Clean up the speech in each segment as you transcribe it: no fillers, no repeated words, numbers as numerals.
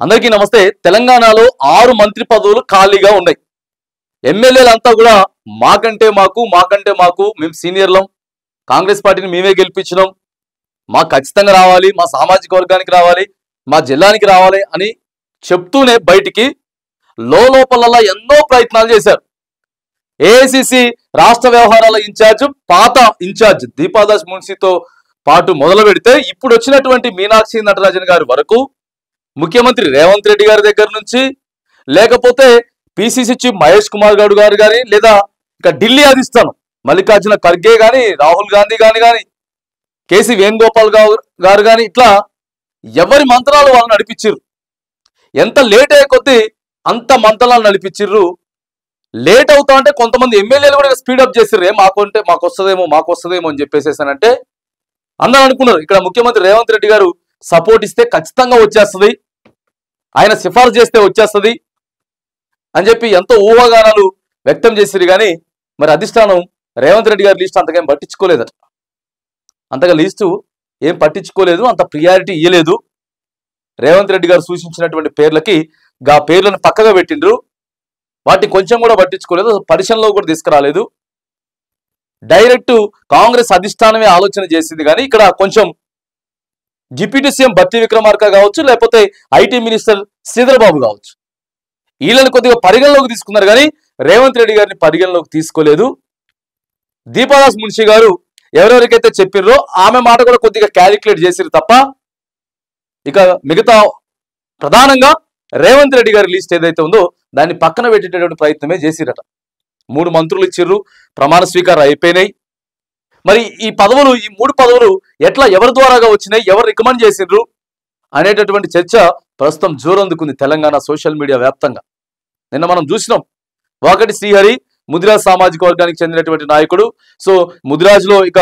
అందరికీ నమస్తే। తెలంగాణలో 6 మంత్రి పదవులు ఖాళీగా ఉన్నాయి। ఎమ్మెల్యేలంతా కూడా మాకంటే మాకు మేము సీనియర్లం, కాంగ్రెస్ పార్టీని మేమే గెలిపించినాం, మాకు ఖచ్చితంగా రావాలి, మా సామాజిక వర్గానికి రావాలి, మా జిల్లానికి రావాలి అని చెప్తూనే బయటికి లోపల ఎన్నో ప్రయత్నాలు చేశారు। ఏఐసిసి రాష్ట్ర వ్యవహారాల ఇన్ఛార్జ్ పాత ఇన్ఛార్జ్ దీపాదాస్ మున్సితో పాటు మొదలు పెడితే ఇప్పుడు వచ్చినటువంటి మీనాక్షి నటరాజన్ గారి వరకు, ముఖ్యమంత్రి రేవంత్ రెడ్డి గారి దగ్గర నుంచి, లేకపోతే పిసిసి చీఫ్ మహేష్ కుమార్ గౌడ్ గారు కానీ, లేదా ఇక ఢిల్లీ అధిష్టానం మల్లికార్జున ఖర్గే కానీ, రాహుల్ గాంధీ కానీ, కేసీ వేణుగోపాల్ గారు కానీ, ఇట్లా ఎవరి మంత్రాలు వాళ్ళు నడిపించారు। ఎంత లేట్ అయ్యే కొద్దీ అంత మంత్రాలు నడిపించారు। లేట్ అవుతా అంటే కొంతమంది ఎమ్మెల్యేలు కూడా స్పీడప్ చేసారు, మాకు వస్తుందేమో అని చెప్పేసేసానంటే అందరూ అనుకున్నారు ఇక్కడ ముఖ్యమంత్రి రేవంత్ రెడ్డి గారు సపోర్ట్ ఇస్తే ఖచ్చితంగా వచ్చేస్తుంది, ఆయన సిఫార్సు చేస్తే వచ్చేస్తుంది అని చెప్పి ఎంతో ఊహాగానాలు వ్యక్తం చేసిరు। కానీ మరి అధిష్టానం రేవంత్ రెడ్డి గారి లిస్ట్ అంతగా ఏం పట్టించుకోలేదట, అంతగా లిస్టు ఏం పట్టించుకోలేదు, అంత ప్రియారిటీ ఇవ్వలేదు। రేవంత్ రెడ్డి గారు సూచించినటువంటి పేర్లకి గా పేర్లను పక్కగా పెట్టిండ్రు, వాటిని కొంచెం కూడా పట్టించుకోలేదు, పరిశీలనలో కూడా తీసుకురాలేదు। డైరెక్ట్ కాంగ్రెస్ అధిష్టానమే ఆలోచన చేసింది। కానీ ఇక్కడ కొంచెం డిప్యూటీ సీఎం బట్టి విక్రమార్క కావచ్చు, లేకపోతే ఐటీ మినిస్టర్ శ్రీధర్ బాబు కావచ్చు, వీళ్ళని కొద్దిగా పరిగణలోకి తీసుకున్నారు, కానీ రేవంత్ రెడ్డి గారిని పరిగణలోకి తీసుకోలేదు। దీపాదాస్ మున్షి గారు ఎవరెవరికైతే చెప్పిర్రో ఆమె మాట కూడా కొద్దిగా క్యాలిక్యులేట్ చేసిరు తప్ప, ఇక మిగతా ప్రధానంగా రేవంత్ రెడ్డి గారి లిస్ట్ ఏదైతే ఉందో దాన్ని పక్కన పెట్టేటటువంటి ప్రయత్నమే చేసిరట। 3 మంత్రులు ఇచ్చిర్రు, ప్రమాణ స్వీకారం అయిపోయినాయి। మరి ఈ 3 పదవులు ఎట్లా ఎవరి ద్వారాగా వచ్చినాయి, ఎవరు రికమెండ్ చేసిండ్రు అనేటటువంటి చర్చ ప్రస్తుతం జోరందుకుంది తెలంగాణ సోషల్ మీడియా వ్యాప్తంగా। నిన్న మనం చూసినాం, వాకటి శ్రీహరి ముదిరాజ్ సామాజిక వర్గానికి చెందినటువంటి నాయకుడు। సో ముదిరాజ్లో ఇక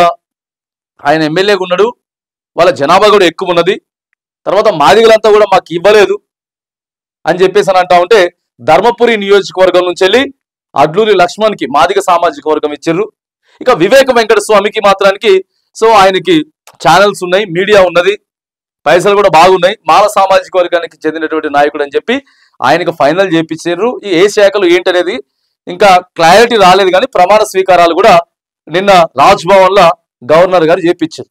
ఆయన ఎమ్మెల్యేగా ఉన్నాడు, వాళ్ళ జనాభా కూడా ఎక్కువ ఉన్నది, తర్వాత మాదిగలంతా కూడా మాకు ఇవ్వలేదు అని చెప్పేసి అని అంటా ఉంటే, ధర్మపురి నియోజకవర్గం నుంచి వెళ్ళి అడ్లూరి లక్ష్మణ్కి మాదిగ సామాజిక వర్గం ఇచ్చారు। ఇక వివేక వెంకట స్వామికి మాత్రానికి సో ఆయనకి ఛానల్స్ ఉన్నాయి, మీడియా ఉన్నది, పైసలు కూడా బాగున్నాయి, మాల సామాజిక వర్గానికి చెందినటువంటి నాయకుడు అని చెప్పి ఆయనకు ఫైనల్ చేయించారు। ఈ ఏ శాఖలు ఏంటనేది ఇంకా క్లారిటీ రాలేదు, కానీ ప్రమాణ స్వీకారాలు కూడా నిన్న రాజ్భవన్లో గవర్నర్ గారు చేయించారు।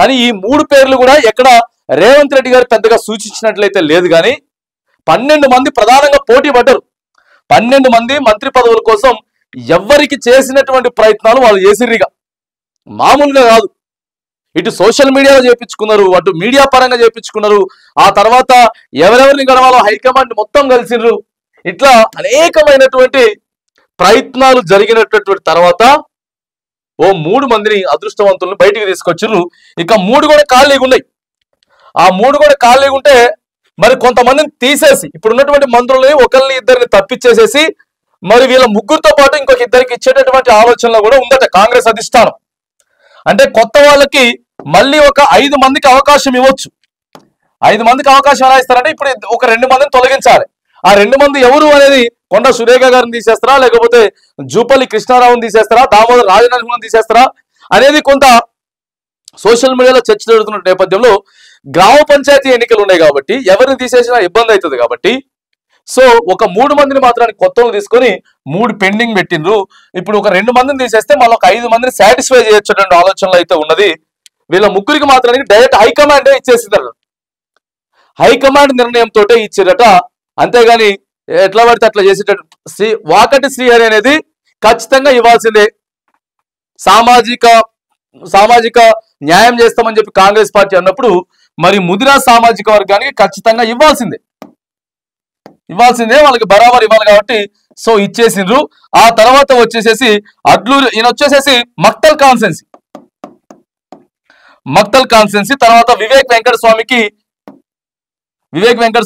కానీ ఈ 3 పేర్లు కూడా ఎక్కడ రేవంత్ రెడ్డి గారు పెద్దగా సూచించినట్లయితే లేదు, కానీ 12 మంది ప్రధానంగా పోటీ పడ్డారు। 12 మంది మంత్రి పదవుల కోసం ఎవరికి చేసినటువంటి ప్రయత్నాలు వాళ్ళు చేసిర్రిగా, మామూలుగా కాదు। ఇటు సోషల్ మీడియాలో చేయించుకున్నారు, అటు మీడియా పరంగా చేయించుకున్నారు, ఆ తర్వాత ఎవరెవరిని గడవాలో హైకమాండ్ మొత్తం కలిసిర్రు, ఇట్లా అనేకమైనటువంటి ప్రయత్నాలు జరిగినటువంటి తర్వాత ఓ 3 మందిని అదృష్టవంతులను బయటికి తీసుకొచ్చిర్రు। ఇక 3 కూడా ఖాళీగా ఉన్నాయి। ఆ 3 కూడా ఖాళీగా ఉంటే మరి కొంతమందిని తీసేసి ఇప్పుడు ఉన్నటువంటి మంత్రులని ఒకరిని ఇద్దరిని తప్పించేసేసి మరి వీళ్ళ ముగ్గురితో పాటు ఇంకొక ఇద్దరికి ఇచ్చేటటువంటి ఆలోచనలో కూడా ఉందట కాంగ్రెస్ అధిష్టానం। అంటే కొత్త వాళ్ళకి మళ్ళీ ఒక 5 మందికి అవకాశం ఇవ్వచ్చు। 5 మందికి అవకాశం ఎలా ఇస్తారంటే ఇప్పుడు ఒక 2 మందిని తొలగించాలి। ఆ 2 మంది ఎవరు అనేది కొండ సురేఖ గారిని తీసేస్తారా, లేకపోతే జూపల్లి కృష్ణారావుని తీసేస్తారా, దామోదర్ రాజనరసింహని తీసేస్తారా అనేది కొంత సోషల్ మీడియాలో చర్చ జరుగుతున్న నేపథ్యంలో గ్రామ పంచాయతీ ఎన్నికలు ఉన్నాయి కాబట్టి ఎవరిని తీసేసినా ఇబ్బంది అవుతుంది కాబట్టి సో ఒక 3 మందిని మాత్రానికి కొత్తలు తీసుకొని 3 పెండింగ్ పెట్టిండ్రు। ఇప్పుడు ఒక 2 మందిని తీసేస్తే మళ్ళీ ఒక 5 మందిని సాటిస్ఫై చేయొచ్చేటువంటి ఆలోచనలు అయితే ఉన్నది। వీళ్ళ ముగ్గురికి మాత్రానికి డైరెక్ట్ హైకమాండే ఇచ్చేసిందట, హైకమాండ్ నిర్ణయంతో ఇచ్చిరట, అంతేగాని ఎట్లా పడితే అట్లా చేసేటట్టు వాకటి శ్రీహరి అనేది ఖచ్చితంగా ఇవ్వాల్సిందే। సామాజిక న్యాయం చేస్తామని చెప్పి కాంగ్రెస్ పార్టీ అన్నప్పుడు మరి ముదిరాజ్ సామాజిక వర్గానికి ఖచ్చితంగా ఇవ్వాల్సిందే, వాళ్ళకి బరాబర్ ఇవ్వాలి కాబట్టి సో ఇచ్చేసిండ్రు। ఆ తర్వాత వచ్చేసేసి అడ్లూరు, ఈయన వచ్చేసేసి మక్తల్ కాన్సెన్సీ తర్వాత వివేక్ వెంకట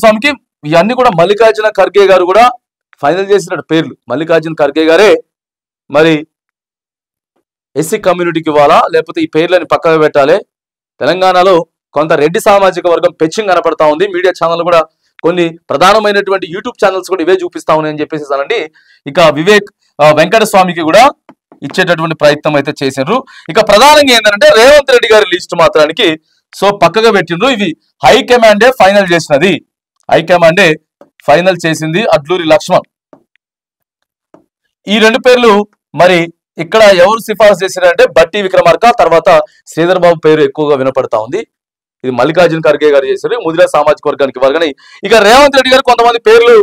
స్వామికి ఇవన్నీ కూడా మల్లికార్జున ఖర్గే గారు కూడా ఫైనల్ చేసినట్టు పేర్లు। మల్లికార్జున ఖర్గే గారే మరి ఎస్సీ కమ్యూనిటీకి ఇవ్వాలా, లేకపోతే ఈ పేర్లని పక్కన పెట్టాలి, తెలంగాణలో కొంత రెడ్డి సామాజిక వర్గం పెచ్చింగ్ కనపడతా ఉంది, మీడియా ఛానల్ కూడా కొన్ని ప్రధానమైనటువంటి యూట్యూబ్ ఛానల్స్ కూడా ఇవే చూపిస్తా ఉన్నాయని చెప్పేసి అనండి। ఇక వివేక్ వెంకట స్వామికి కూడా ఇచ్చేటటువంటి ప్రయత్నం అయితే చేసినారు। ఇక ప్రధానంగా ఏంటంటే రేవంత్ రెడ్డి గారి లిస్ట్ మాత్రానికి సో పక్కగా పెట్టిండ్రు, ఇవి హైకమాండే ఫైనల్ చేసినది। హైకమాండే ఫైనల్ చేసింది అడ్లూరి లక్ష్మణ్. ఈ రెండు పేర్లు మరి ఇక్కడ ఎవరు సిఫార్సు చేశారంటే బట్టి విక్రమార్క, తర్వాత శ్రీధర్ బాబు పేరు ఎక్కువగా వినపడతా ఉంది. ఇది మల్లికార్జున ఖర్గే గారు చేశారు, ముదిరా సామాజిక వర్గానికి ఇవ్వాలి. కానీ ఇక రేవంత్ రెడ్డి గారు కొంతమంది పేర్లు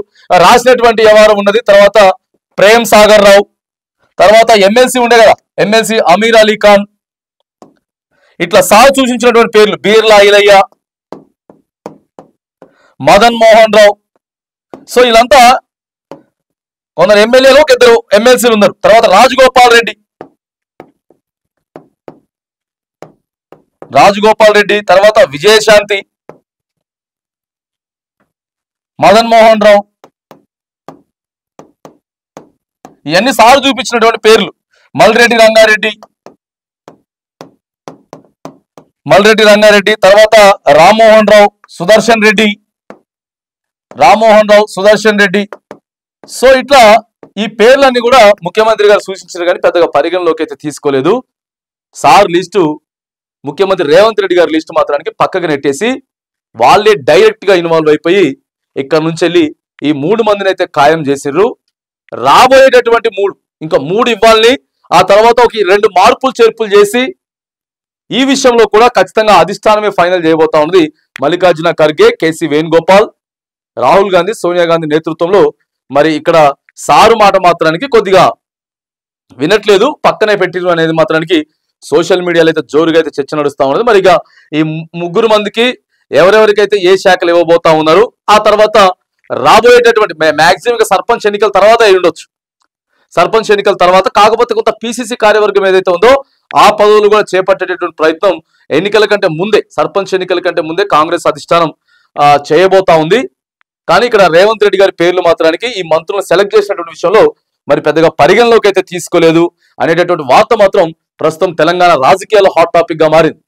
రాసినటువంటి వ్యవహారం ఉన్నది. తర్వాత ప్రేమ్ సాగర్ రావు, తర్వాత ఎమ్మెల్సీ ఉండే కదా ఎమ్మెల్సీ అమీర్ అలీ ఖాన్, ఇట్లా సాగు సూచించినటువంటి పేర్లు బీర్లా ఐలయ్య, మదన్ మోహన్ రావు. సో వీళ్ళంతా కొందరు ఎమ్మెల్యేలు, ఒక ఇద్దరు ఎమ్మెల్సీలు ఉన్నారు. తర్వాత రాజగోపాల్ రెడ్డి, తర్వాత విజయశాంతి, మదన్ మోహన్ రావు, ఇవన్నీ సార్ చూపించినటువంటి పేర్లు. మల్రెడ్డి రంగారెడ్డి, తర్వాత రామ్మోహన్ రావు, సుదర్శన్ రెడ్డి. సో ఇట్లా ఈ పేర్లన్నీ కూడా ముఖ్యమంత్రి గారు సూచించారు, కానీ పెద్దగా పరిగణలోకి అయితే తీసుకోలేదు. సార్ లిస్టు ముఖ్యమంత్రి రేవంత్ రెడ్డి గారి లిస్టు మాత్రానికి పక్కకు నెట్టేసి వాళ్ళే డైరెక్ట్ గా ఇన్వాల్వ్ అయిపోయి ఇక్కడ నుంచి వెళ్ళి ఈ 3 మందిని అయితే ఖాయం చేసిర్రు. రాబోయేటటువంటి ఇంకా 3 ఇవ్వాలని, ఆ తర్వాత ఒక 2 మార్పులు చేర్పులు చేసి ఈ విషయంలో కూడా ఖచ్చితంగా అధిష్టానమే ఫైనల్ చేయబోతా ఉంది. మల్లికార్జున ఖర్గే, కేసీ వేణుగోపాల్, రాహుల్ గాంధీ, సోనియా గాంధీ నేతృత్వంలో మరి ఇక్కడ సారు మాట మాత్రానికి కొద్దిగా వినట్లేదు, పక్కనే పెట్టిరు అనేది మాత్రానికి సోషల్ మీడియాలో అయితే జోరుగా అయితే చర్చ నడుస్తా ఉన్నది. మరి ఇక ఈ 3 మందికి ఎవరెవరికైతే ఏ శాఖలు ఇవ్వబోతా ఉన్నారు, ఆ తర్వాత రాబోయేటటువంటి మాక్సిమం సర్పంచ్ ఎన్నికల తర్వాత ఉండొచ్చు. సర్పంచ్ ఎన్నికల తర్వాత, కాకపోతే కొంత పిసిసి కార్యవర్గం ఏదైతే ఉందో ఆ పదవులు కూడా చేపట్టేటటువంటి ప్రయత్నం సర్పంచ్ ఎన్నికల కంటే ముందే కాంగ్రెస్ అధిష్టానం చేయబోతా ఉంది. కానీ ఇక్కడ రేవంత్ రెడ్డి గారి పేర్లు మాత్రానికి ఈ మంత్రులను సెలెక్ట్ చేసినటువంటి విషయంలో మరి పెద్దగా పరిగణలోకి అయితే తీసుకోలేదు అనేటటువంటి వార్త మాత్రం ప్రస్తుతం తెలంగాణ రాజకీయాల్లో హాట్ టాపిక్ గా మారింది.